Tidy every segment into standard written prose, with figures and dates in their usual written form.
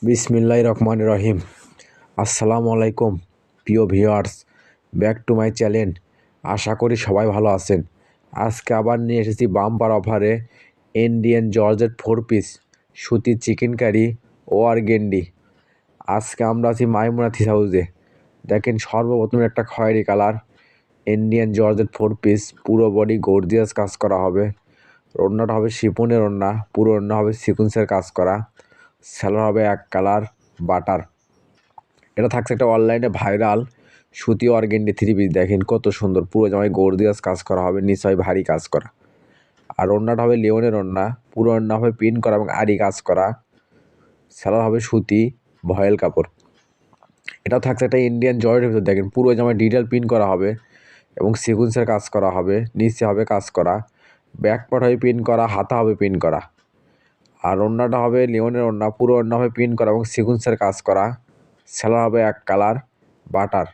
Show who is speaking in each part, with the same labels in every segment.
Speaker 1: বিসমিল্লাহির রহমানির রহিম। আসসালামু আলাইকুম প্রিয় viewers, back to my channel. আশা করি সবাই ভালো আছেন। আজকে আবার নিয়ে এসেছি বাম্পার অফারে ইন্ডিয়ান জর্জেট 4 পিস সুতির চিকেন কারি ও অর্গেন্ডি। আজকে আমরা আছি মাইমুনা থিস হাউসে। দেখেন, সর্বপ্রথম একটা খয়েরি কালার ইন্ডিয়ান জর্জেট 4 পিস, পুরো বডি গর্জিয়াস কাজ করা হবে। ওড়নাটা হবে শিফনের ওড়না, পুরো ওড়না হবে সিকুয়েন্সের কাজ করা। সেলার হবে এক কালার বাটার। এটা থাকছে একটা অনলাইনে ভাইরাল সুতি অর্গেন্ডি 3 পিস। দেখেন কত সুন্দর, পুরো জামায় গর্জিয়াস কাজ করা হবে, নিচয় ভারী কাজ করা। আর ওড়নাটা হবে লিওনের ওড়না, পুরো ওড়না হবে পিন করা এবং আরি কাজ করা। সেলার হবে সুতি ভয়েল কাপড়। এটা থাকছে একটা ইন্ডিয়ান জর্জেটের ভিতর। দেখেন পুরো জামায় ডিটেল পিন করা হবে এবং সিকুয়েন্সের কাজ করা হবে, নিচে হবে কাজ করা। ব্যাক পার্ট হবে পিন করা, হাতা হবে পিন করা। আর ওড়নাটা হবে লিওনের ওড়না, পুরো ওড়না হবে পিন করা এবং সিকুয়েন্সের কাজ করা। সেলার হবে এক কালার বাটার।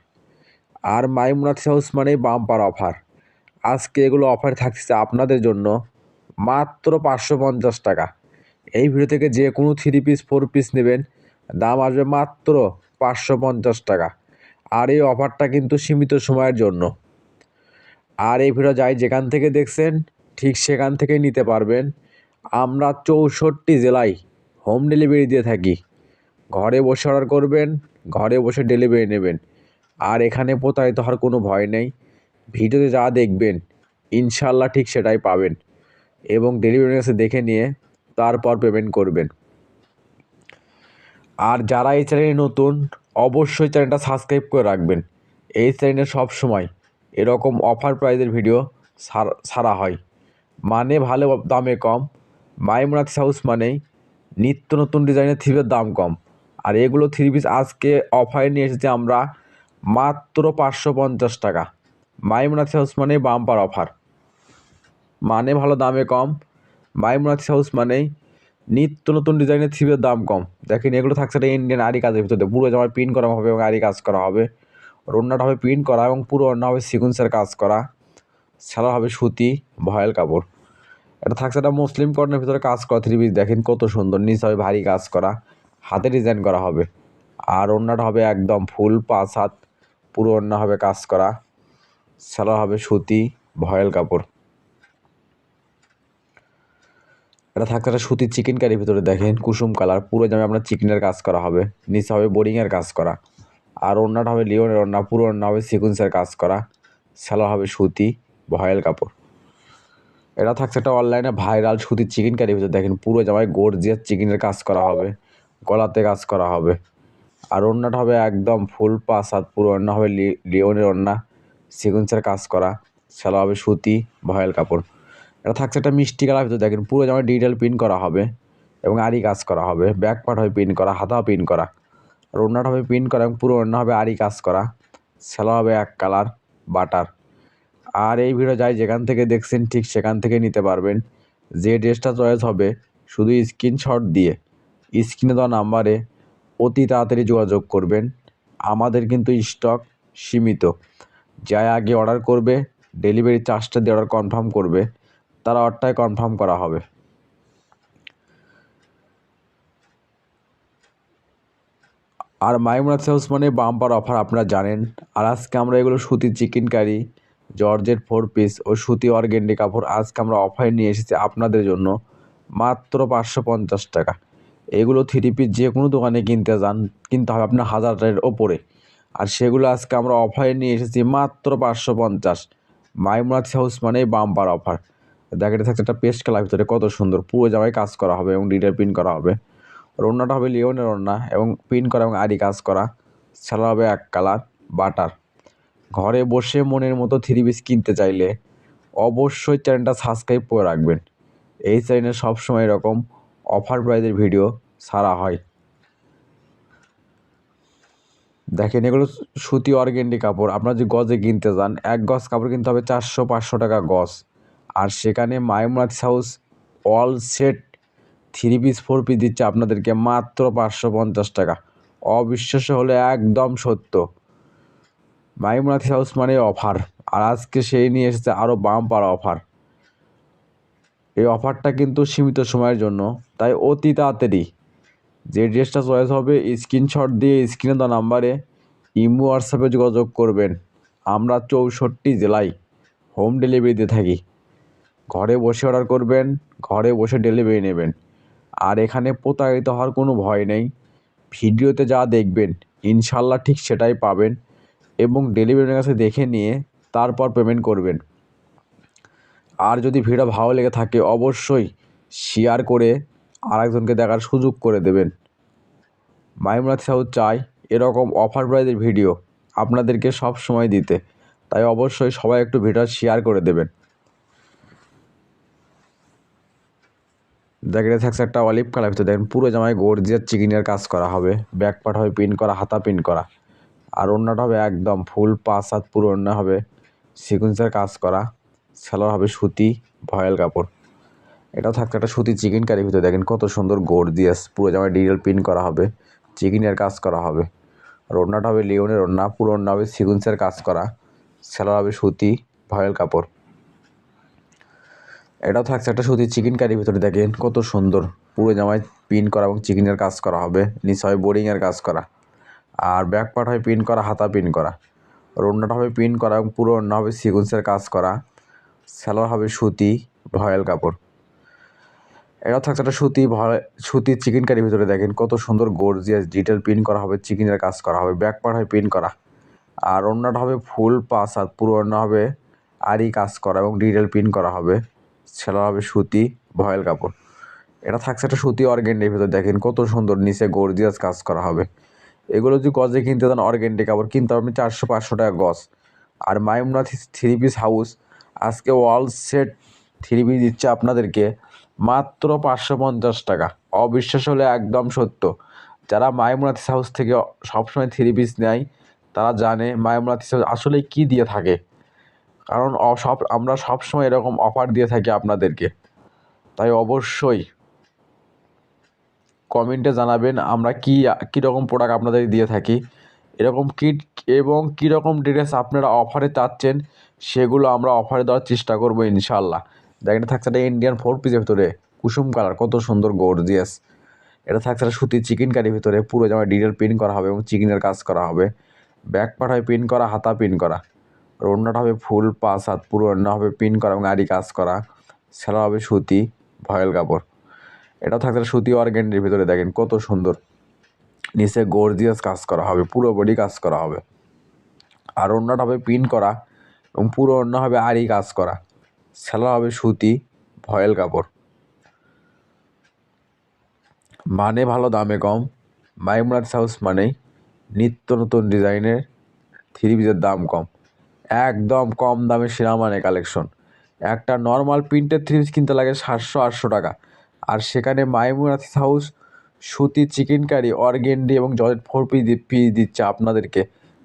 Speaker 1: আর মাইমুনা থিস হাউস মানেই বাম্পার অফার। আজকে এগুলো অফার থাকছে আপনাদের জন্য মাত্র 550 টাকা। এই ভিডিও থেকে যে কোনো 3 পিস 4 পিস নেবেন, দাম আসবে মাত্র 550 টাকা। আর এই অফারটা কিন্তু সীমিত সময়ের জন্য। আর এই ভিডিও যাই যেখান থেকে দেখছেন ঠিক সেখান থেকেই নিতে পারবেন। আমরা 64 জেলায় হোম ডেলিভারি দিয়ে থাকি। ঘরে বসে অর্ডার করবেন, ঘরে বসে ডেলিভারি নেবেন। আর এখানে প্রতারিত হওয়ার কোনো ভয় নেই। ভিডিওতে যা দেখবেন ইনশাল্লাহ ঠিক সেটাই পাবেন এবং ডেলিভারি কাছে দেখে নিয়ে তারপর পেমেন্ট করবেন। আর যারা এই চ্যানেলে নতুন, অবশ্যই চ্যানেলটা সাবস্ক্রাইব করে রাখবেন। এই চ্যানেলে সবসময় এরকম অফার প্রাইজের ভিডিও ছাড়া হয়, মানে ভালো দামে কম। মাইমুনা থিস হাউস মানেই নিত্য নতুন ডিজাইনের থ্রিপিসের দাম কম। আর এগুলো 3 পিস আজকে অফারে নিয়ে এসেছি আমরা মাত্র 550 টাকা। মাইমুনা থিস হাউস মানে বাম্পার অফার, মানে ভালো দামে কম। মাইমুনা থিস হাউস মানেই নিত্য নতুন ডিজাইনের থ্রিপিসের দাম কম। দেখেন এগুলো থাকছে একটা ইন্ডিয়ান আরি কাজের ভিতরে, পুরো জামায় প্রিন্ট করা হবে এবং আরি কাজ করা হবে। ওড়নাটা হবে প্রিন্ট করা এবং পুরো ওড়না হবে সিকুয়েন্সের কাজ করা। সেলার হবে সুতি ভয়েল কাপড়। এটা থাকছে একটা মুসলিম কটনের ভিতরে কাজ করা 3 পিস। দেখেন কত সুন্দর, নিচে হবে ভারী কাজ করা, হাতে ডিজাইন করা হবে। আর ওড়নাটা হবে একদম ফুল 5 হাত, পুরো ওড়না হবে কাজ করা। সেলার হবে সুতি ভয়েল কাপড়। এটা থাকছে একটা সুতির চিকেন কারির ভিতরে। দেখেন কুসুম কালার, পুরো জামে আপনার চিকেনের কাজ করা হবে, নিচে হবে বোরিংয়ের কাজ করা। আর ওড়নাটা হবে লিওনের ওড়না, পুরো ওড়না হবে সিকুয়েন্সের কাজ করা। সেলার হবে সুতি ভয়েল কাপড়। এটা থাকছে একটা অনলাইনে ভাইরাল সুতির চিকেন কারির ভিতরে। দেখেন পুরো জামায় গর্জিয়াস চিকেনের কাজ করা হবে, গলাতে কাজ করা হবে। আর ওড়নাটা হবে একদম ফুল 5 হাত, পুরো ওড়না হবে লিওনের ওড়না, সিকুয়েন্সের কাজ করা। সেলা হবে সুতি ভয়েল কাপড়। এটা থাকছে একটা মিষ্টি কালার ভিতরে। দেখেন পুরো জামায় ডিটেল প্রিন্ট করা হবে এবং আরি কাজ করা হবে। ব্যাক পার্ট হবে প্রিন্ট করা, হাতাও প্রিন্ট করা। আর ওড়নাটা হবে প্রিন্ট করা এবং পুরো ওড়না হবে আরি কাজ করা। সেলা হবে এক কালার বাটার। আর এই ভিডিও যাই যেখান থেকে দেখছেন ঠিক সেখান থেকে নিতে পারবেন। যে ড্রেসটা চয়েস হবে শুধু স্ক্রিনশট দিয়ে স্ক্রিনে দেওয়া নাম্বারে অতি তাড়াতাড়ি যোগাযোগ করবেন। আমাদের কিন্তু স্টক সীমিত। যাই আগে অর্ডার করবে, ডেলিভারি চার্জটা দিয়ে অর্ডার কনফার্ম করবে, তারা অর্ডারটাই কনফার্ম করা হবে। আর মাইমুনা থিস হাউস মানে বাম্পার অফার আপনারা জানেন। আর আজকে আমরা এগুলো সুতির চিকেন কারি, জর্জেট 4 পিস ও সুতি অর্গেন্ডি কাপড় আজকে আমরা অফারে নিয়ে এসেছি আপনাদের জন্য মাত্র 550 টাকা। এগুলো 3 পিস যে কোনো দোকানে কিনতে হবে আপনার 1000 টাকার ওপরে। আর সেগুলো আজকে আমরা অফারে নিয়ে এসেছি মাত্র 550। মাইমুনা থিস হাউস মানে বাম্পার অফার। দেখেন থাকছে একটা পেস্ট কালার ভিতরে, কত সুন্দর, পুরো জামায় কাজ করা হবে এবং ডিটেল প্রিন্ট করা হবে। আর ওড়নাটা হবে লিওনের ওড়না এবং প্রিন্ট করা এবং আরি কাজ করা। সেলার হবে এক কালার বাটার। ঘরে বসে মনের মতো 3 পিস কিনতে চাইলে অবশ্যই চ্যানেলটা সাবস্ক্রাইব করে রাখবেন। এই চ্যানেলে সবসময় এরকম অফার প্রাইজের ভিডিও ছাড়া হয়। দেখেন এগুলো সুতি অর্গেন্ডি কাপড়। আপনারা যদি গজে কিনতে যান, 1 গজ কাপড় কিনতে হবে 400-500 টাকা গজ। আর সেখানে Maimuna this house all set 3 piece 4 piece দিচ্ছে আপনাদেরকে মাত্র 550 টাকা। অবিশ্বাস্য হলে একদম সত্য। মাইমুনা থিস হাউস মানে অফার। আর আজকে সেই নিয়ে এসেছে আরও বাম্পার অফার। এই অফারটা কিন্তু সীমিত সময়ের জন্য, তাই অতি তাড়াতাড়ি যে ড্রেসটা চয়েস হবে স্ক্রিনশট দিয়ে স্ক্রিনে দেওয়া নাম্বারে ইমো হোয়াটসঅ্যাপে যোগাযোগ করবেন। আমরা 64 জেলায় হোম ডেলিভারি দিয়ে থাকি। ঘরে বসে অর্ডার করবেন, ঘরে বসে ডেলিভারি নেবেন। আর এখানে প্রতারিত হওয়ার কোনো ভয় নেই। ভিডিওতে যা দেখবেন ইনশাল্লাহ ঠিক সেটাই পাবেন এবং ডেলিভারির কাছে দেখে নিয়ে তারপর পেমেন্ট করবেন। আর যদি ভিডিও ভালো লেগে থাকে অবশ্যই শেয়ার করে আরেকজনকে দেখার সুযোগ করে দেবেন। মাইমুনাথ সাউথ চাই এরকম অফার প্রাইজের ভিডিও আপনাদেরকে সব সময় দিতে, তাই অবশ্যই সবাই একটু ভিডিও শেয়ার করে দেবেন। দেখে থাকছে একটা অলিভ কালার ভিতরে দেখেন পুরো জামায় গর্জিয়াস চিকেনের কাজ করা হবে। ব্যাক পার্ট হবে পিন করা, হাতা পিন করা, আর ওড়নাটা হবে একদম ফুল 5 হাত পুরো ওড়না হবে সিকুয়েন্সের কাজ করা। সেলার হবে সুতি ভয়েল কাপড়। এটাও থাকছে একটা সুতি চিকেন কারির ভিতরে দেখেন কত সুন্দর গর্জিয়াস পুরো জামায় ডিটেল পিন করা হবে, চিকেনের কাজ করা হবে। আর ওড়নাটা হবে লিওনের ওড়না, পুরো ওড়না হবে সিকুয়েন্সের কাজ করা। সেলার হবে সুতি ভয়েল কাপড়। এটাও থাকছে একটা সুতি চিকেন কারির ভিতরে দেখেন কত সুন্দর পুরো জামায় পিন করা এবং চিকেনের কাজ করা হবে। নিচে হয় বোরিংয়ের কাজ করা, আর ব্যাক পার্ট হয় পিন করা, হাতা পিন করা। আর ওড়নাটা হবে পিন করা এবং পুরো ওড়না হবে সিকুয়েন্সের কাজ করা। সেলার হবে সুতি ভয়েল কাপড়। এটাও থাকছে একটা সুতির চিকেন কারির ভিতরে দেখেন কত সুন্দর গর্জিয়াস ডিটেল পিন করা হবে, চিকেনের কাজ করা হবে। ব্যাক পার্ট হয় পিন করা, আর ওড়নাটা হবে ফুল 5 হাত পুরো ওড়না হবে আরই কাজ করা এবং ডিটেল পিন করা হবে। সেলার হবে সুতি ভয়েল কাপড়। এটা থাকছে একটা সুতি অর্গেন্ডির ভিতরে দেখেন কত সুন্দর নিচে গর্জিয়াস কাজ করা হবে। এগুলো যদি গজে কিনতে দেন অর্গেন্ডি কাপড় কিনতে পারবেন 400-500 টাকা গজ। আর মাইমুনাথ 3 পিস হাউস আজকে ওয়াল সেট 3 পিস দিচ্ছে আপনাদেরকে মাত্র 550 টাকা। অবিশ্বাস হলে একদম সত্য। যারা মাইমুনাথ হাউস থেকে সবসময় 3 পিস নেয় তারা জানে মাইমুনাথ হাউস আসলে কী দিয়ে থাকে, কারণ আমরা সবসময় এরকম অফার দিয়ে থাকি আপনাদেরকে। তাই অবশ্যই কমেন্টে জানাবেন আমরা কীরকম প্রোডাক্ট আপনাদের দিয়ে থাকি, এরকম কিট এবং কীরকম ড্রেস আপনারা অফারে চাচ্ছেন সেগুলো আমরা অফারে দেওয়ার চেষ্টা করবো ইনশাল্লাহ। দেখেন থাকছে একটা ইন্ডিয়ান 4 পিসের ভিতরে কুসুম কালার কত সুন্দর গর্জিয়াস। এটা থাকছে একটা সুতির চিকেন কারির ভিতরে পুরো জামায় ডিটেল প্রিন্ট করা হবে এবং চিকেনের কাজ করা হবে। ব্যাক পার্ট হয় পিন করা, হাতা পিন করা। আর ওড়নাটা হবে ফুল 5 হাত পুরো ওড়না হবে পিন করা এবং আড়ি কাজ করা। সেলার হবে সুতি ভয়েল কাপড়। এটাও থাকছে সুতি অর্গেন্ডির ভিতরে দেখেন কত সুন্দর নিচে গর্জিয়াস কাজ করা হবে, পুরো বডি কাজ করা হবে। আর ওড়নাটা হবে পিন করা এবং পুরো ওড়না হবে আড়ি কাজ করা। সেলার হবে সুতি ভয়েল কাপড়। মানে ভালো দামে কম। মাইমুনাথ হাউস মানেই নিত্য নতুন ডিজাইনের 3 পিসের দাম কম, একদম কম দামে সেরা মানে কালেকশন। একটা নর্মাল প্রিন্টের 3 পিস কিনতে লাগে 700-800 টাকা, আর সেখানে মাইমুনাথ হাউস সুতি চিকেন কারি অর্গেন্ডি এবং জর্জেট 4 পিস দিচ্ছে আপনাদেরকে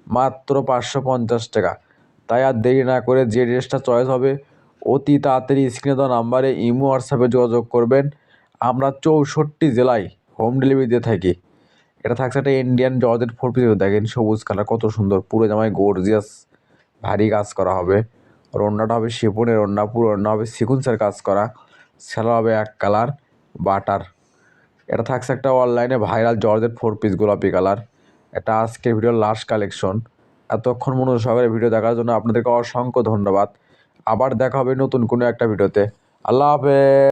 Speaker 1: মাত্র 550 টাকা। তাই আর দেরি না করে যে ড্রেসটা চয়েস হবে অতি তাড়াতাড়ি স্ক্রিনে দেওয়া নাম্বারে ইমো হোয়াটসঅ্যাপে যোগাযোগ করবেন। আমরা 64 জেলায় হোম ডেলিভারি দিয়ে থাকি। এটা থাকছে একটা ইন্ডিয়ান জর্জেট 4 পিস দেখেন সবুজ কালার কত সুন্দর পুরো জামায় গর্জিয়াস ভারী কাজ করা হবে। আর ওড়নাটা হবে শিফনের ওড়না, পুরো ওড়না হবে সিকুয়েন্সের কাজ করা। সেলার হবে এক কালার বাটার। এটা থাকছে একটা অনলাইনে ভাইরাল জর্জেট 4 পিস গোলাপি কালার। এটা আজকের ভিডিওর লাস্ট কালেকশন। এতক্ষণ মনোযোগ সহকারে ভিডিও দেখার জন্য আপনাদেরকে অসংখ্য ধন্যবাদ। আবার দেখা হবে নতুন কোনো একটা ভিডিওতে। আল্লাহ হাফেজ।